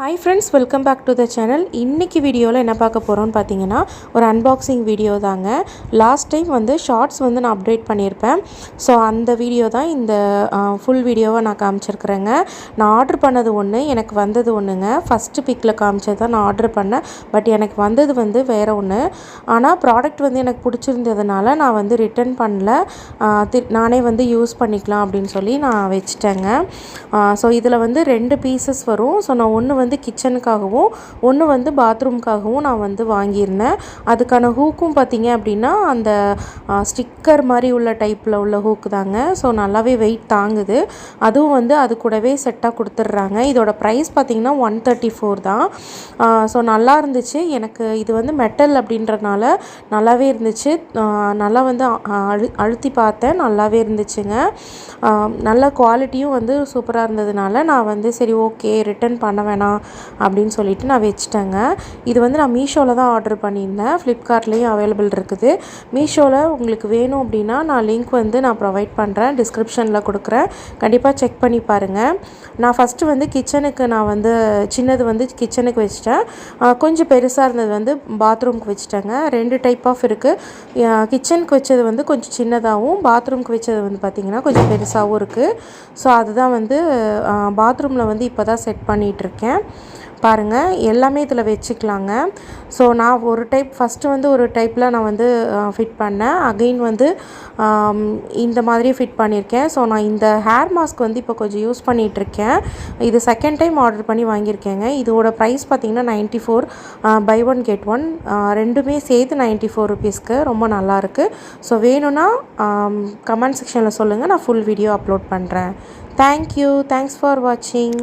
Hi friends, welcome back to the channel. இன்னைக்கு வீடியோவில் என்ன பார்க்க போகிறோம்னு பார்த்தீங்கன்னா ஒரு அன்பாக்சிங் வீடியோ தாங்க. லாஸ்ட் டைம் வந்து ஷார்ட்ஸ் வந்து நான் அப்டேட் பண்ணியிருப்பேன். ஸோ அந்த வீடியோ தான் இந்த ஃபுல் வீடியோவை நான் காமிச்சிருக்கிறேங்க. நான் ஆர்டர் பண்ணது ஒன்று, எனக்கு வந்தது ஒன்றுங்க. ஃபஸ்ட்டு பிக்கில் காமிச்சது தான் நான் ஆர்டர் பண்ணேன். பட் எனக்கு வந்தது வந்து வேறு ஒன்று. ஆனால் ப்ராடக்ட் வந்து எனக்கு பிடிச்சிருந்ததுனால நான் வந்து ரிட்டர்ன் பண்ணல, நானே வந்து யூஸ் பண்ணிக்கலாம் அப்படின்னு சொல்லி நான் வச்சுட்டேங்க. ஸோ இதில் வந்து 2 பீசஸ் வரும். ஸோ நான் ஒன்று வந்து கிச்சனுக்காகவும் ஒன்று வந்து பாத்ரூம்காகவும் நான் வந்து வாங்கியிருந்தேன். அதுக்கான ஹூக்கும் பார்த்தீங்க அப்படின்னா அந்த ஸ்டிக்கர் மாதிரி உள்ள டைப்பில் உள்ள ஹூக்கு தாங்க. ஸோ நல்லாவே வெயிட் தாங்குது. அதுவும் வந்து அது கூடவே செட்டாக கொடுத்துட்றாங்க. இதோட ப்ரைஸ் பார்த்திங்கன்னா 134 தான். ஸோ நல்லா இருந்துச்சு. எனக்கு இது வந்து மெட்டல் அப்படின்றனால நல்லாவே இருந்துச்சு. நல்லா வந்து அழுத்தி பார்த்தேன், நல்லாவே இருந்துச்சுங்க. நல்ல குவாலிட்டியும் வந்து சூப்பராக இருந்ததுனால நான் வந்து சரி ஓகே ரிட்டர்ன் பண்ண வேணாம் அப்படின்னு சொல்லிட்டு நான் வச்சுட்டேங்க. இது வந்து நான் மீஷோவில் தான் ஆர்டர் பண்ணியிருந்தேன். ஃப்ளிப்கார்ட்லேயும் அவைலபிள் இருக்குது. மீஷோவில் உங்களுக்கு வேணும் அப்படின்னா நான் லிங்க் வந்து நான் ப்ரொவைட் பண்ணுறேன், டிஸ்கிரிப்ஷனில் கொடுக்குறேன். கண்டிப்பாக செக் பண்ணி பாருங்கள். நான் ஃபஸ்ட்டு வந்து கிச்சனுக்கு நான் வந்து சின்னது வந்து கிச்சனுக்கு வச்சுட்டேன். கொஞ்சம் பெருசாக இருந்தது வந்து பாத்ரூம்க்கு வச்சுட்டேங்க. 2 டைப் ஆஃப் இருக்குது. கிச்சனுக்கு வச்சது வந்து கொஞ்சம் சின்னதாகவும், பாத்ரூம்க்கு வச்சது வந்து பார்த்திங்கன்னா கொஞ்சம் பெருசாகவும் இருக்குது. ஸோ அதுதான் வந்து பாத்ரூமில் வந்து இப்போ தான் செட் பண்ணிகிட்ருக்கேன். பாருங்கள், எல்லாமே இதில் வச்சுக்கலாங்க. ஸோ நான் ஒரு டைப் ஃபஸ்ட்டு வந்து ஒரு டைப்பில் நான் வந்து ஃபிட் பண்ணேன். அகெயின் வந்து இந்த மாதிரி ஃபிட் பண்ணியிருக்கேன். ஸோ நான் இந்த ஹேர் மாஸ்க் வந்து இப்போ கொஞ்சம் யூஸ் பண்ணிகிட்ருக்கேன். இது செகண்ட் டைம் ஆர்டர் பண்ணி வாங்கியிருக்கேங்க. இதோட ப்ரைஸ் பார்த்திங்கன்னா 94, buy one get one, ரெண்டுமே சேர்த்து 94 ருபீஸ்க்கு. ரொம்ப நல்லாயிருக்கு. ஸோ வேணும்னா கமெண்ட் செக்ஷனில் சொல்லுங்கள், நான் ஃபுல் வீடியோ அப்லோட் பண்ணுறேன். தேங்க்யூ, தேங்க்ஸ் ஃபார் வாட்சிங்.